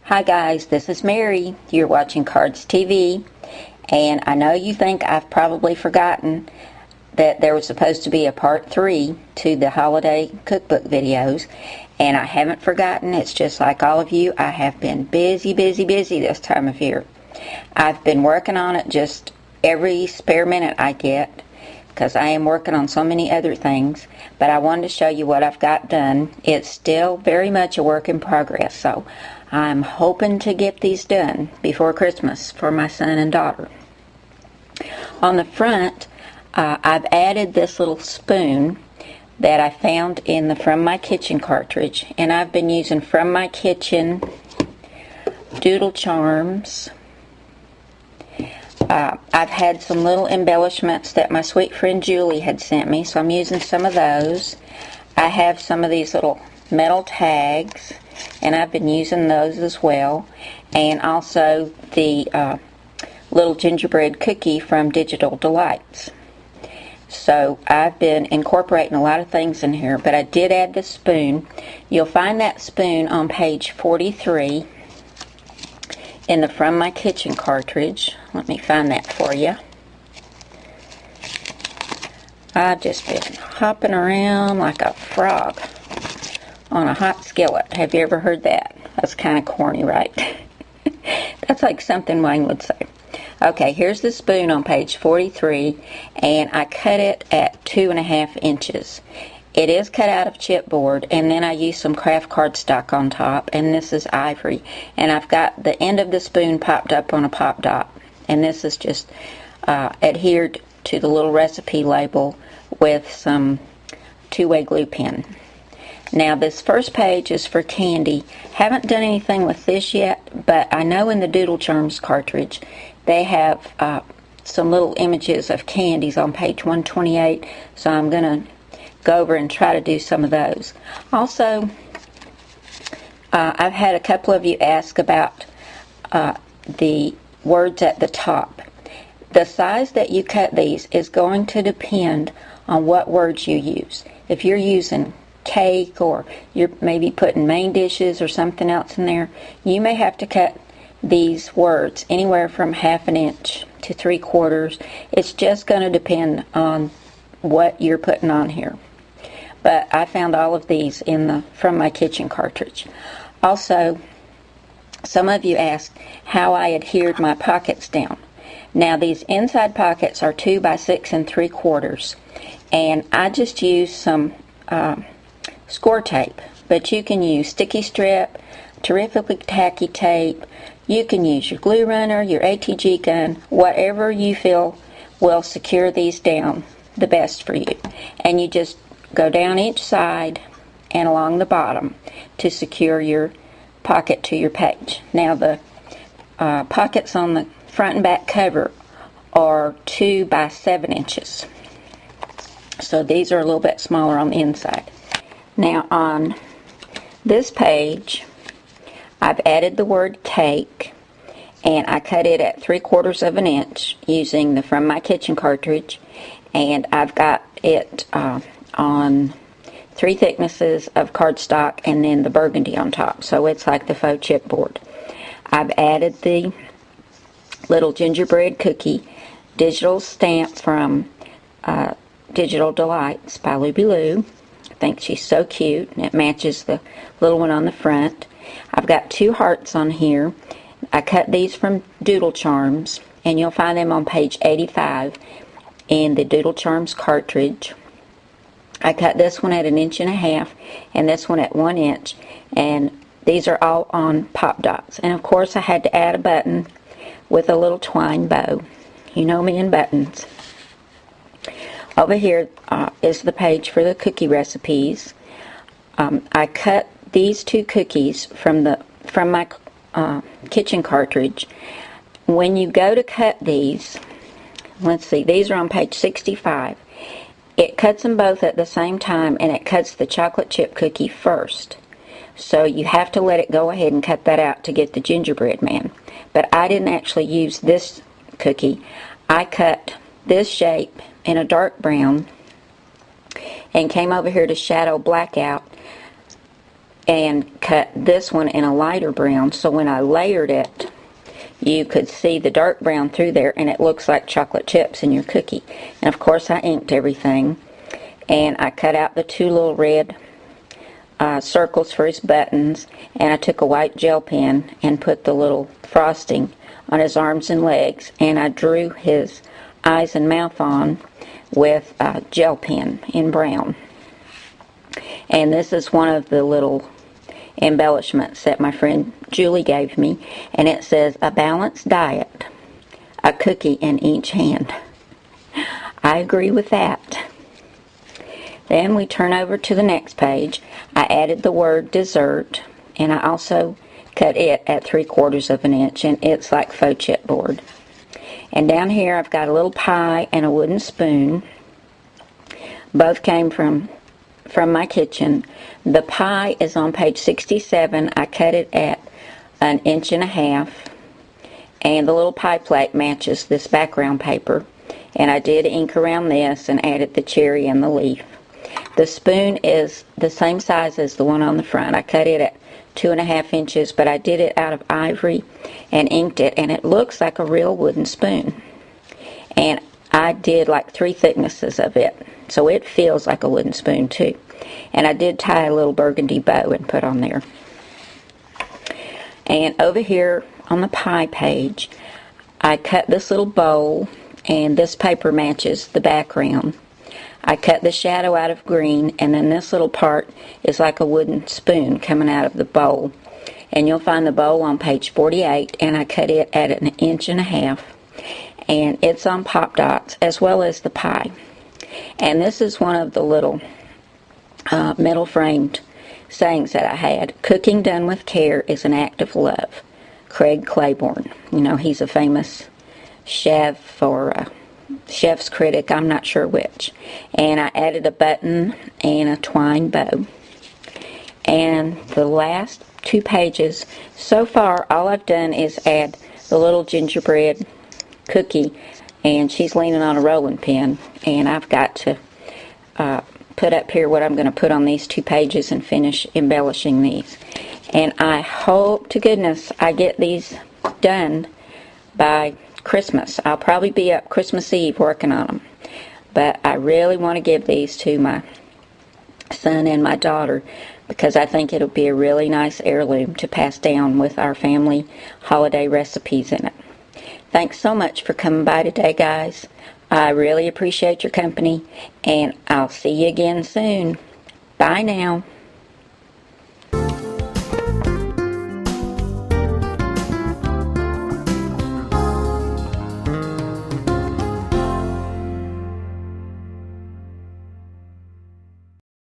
Hi guys, this is Mary. You're watching Cards TV, and I know you think I've probably forgotten that there was supposed to be a part 3 to the holiday cookbook videos, and I haven't forgotten. It's just like all of you, I have been busy this time of year. I've been working on it just every spare minute I get, because I am working on so many other things, but I wanted to show you what I've got done. It's still very much a work in progress, so I'm hoping to get these done before Christmas for my son and daughter. On the front, I've added this little spoon that I found in the From My Kitchen cartridge, and I've been using From My Kitchen Doodle Charms. I've had some little embellishments that my sweet friend Julie had sent me, so I'm using some of those. I have some of these little metal tags, and I've been using those as well, and also the little gingerbread cookie from Digital Delights. So I've been incorporating a lot of things in here, but I did add the spoon. You'll find that spoon on page 43 in the From My Kitchen cartridge. Let me find that for you. I've just been hopping around like a frog on a hot skillet. Have you ever heard that? That's kind of corny, right? That's like something Wayne would say. Okay, here's the spoon on page 43, and I cut it at 2.5 inches. It is cut out of chipboard, and then I used some craft cardstock on top, and this is ivory. And I've got the end of the spoon popped up on a pop dot, and this is just adhered to the little recipe label with some two-way glue pen. Now this first page is for candy. Haven't done anything with this yet, but I know in the Doodle Charms cartridge they have some little images of candies on page 128, so I'm going to go over and try to do some of those. Also, I've had a couple of you ask about the words at the top. The size that you cut these is going to depend on what words you use. If you're using cake, or you're maybe putting main dishes or something else in there, you may have to cut these words anywhere from 1/2 inch to 3/4. It's just going to depend on what you're putting on here. But I found all of these in the From My Kitchen cartridge. Also, some of you asked how I adhered my pockets down. Now these inside pockets are 2 by 6 3/4, and I just used some score tape, but you can use sticky strip, terrifically tacky tape. You can use your glue runner, your ATG gun, whatever you feel will secure these down the best for you. And you just go down each side and along the bottom to secure your pocket to your page. Now the pockets on the front and back cover are 2 by 7 inches. So these are a little bit smaller on the inside. Now on this page, I've added the word cake, and I cut it at 3/4 inch using the From My Kitchen cartridge, and I've got it on 3 thicknesses of cardstock and then the burgundy on top, so it's like the faux chipboard. I've added the little gingerbread cookie digital stamp from Digital Delights by Luby Lou. I think she's so cute, and it matches the little one on the front. I've got 2 hearts on here. I cut these from Doodle Charms, and you'll find them on page 85 in the Doodle Charms cartridge. I cut this one at 1.5 inches and this one at 1 inch, and these are all on pop dots. And of course I had to add a button with a little twine bow. You know me and buttons. Over here is the page for the cookie recipes. I cut these 2 cookies from my kitchen cartridge. When you go to cut these, let's see, these are on page 65. It cuts them both at the same time, and it cuts the chocolate chip cookie first. So you have to let it go ahead and cut that out to get the gingerbread man. But I didn't actually use this cookie. I cut this shape in a dark brown and came over here to shadow black out and cut this one in a lighter brown, so when I layered it, you could see the dark brown through there, and it looks like chocolate chips in your cookie. And of course I inked everything, and I cut out the 2 little red circles for his buttons, and I took a white gel pen and put the little frosting on his arms and legs, and I drew his eyes and mouth on with a gel pen in brown. And this is one of the little embellishments that my friend Julie gave me, and it says, "A balanced diet, a cookie in each hand." I agree with that. Then we turn over to the next page. I added the word dessert, and I also cut it at 3/4 of an inch, and it's like faux chipboard. And down here I've got a little pie and a wooden spoon. Both came from my kitchen. The pie is on page 67. I cut it at 1.5 inches, and the little pie plate matches this background paper. And I did ink around this and added the cherry and the leaf. The spoon is the same size as the one on the front. I cut it at 2.5 inches, but I did it out of ivory and inked it, and it looks like a real wooden spoon. And I did like 3 thicknesses of it, so it feels like a wooden spoon too. And I did tie a little burgundy bow and put on there. And over here on the pie page, I cut this little bowl, and this paper matches the background. I cut the shadow out of green, and then this little part is like a wooden spoon coming out of the bowl. And you'll find the bowl on page 48, and I cut it at 1.5 inches, and it's on pop dots as well as the pie. And this is one of the little metal framed sayings that I had. "Cooking done with care is an act of love." Craig Claiborne. You know, he's a famous chef or chef's critic, I'm not sure which. And I added a button and a twine bow. And the last 2 pages, so far all I've done is add the little gingerbread cookie, and she's leaning on a rolling pin, and I've got to put up here what I'm going to put on these 2 pages and finish embellishing these. And I hope to goodness I get these done by Christmas. I'll probably be up Christmas Eve working on them, but I really want to give these to my son and my daughter, because I think it'll be a really nice heirloom to pass down with our family holiday recipes in it. Thanks so much for coming by today, guys. I really appreciate your company, and I'll see you again soon. Bye now.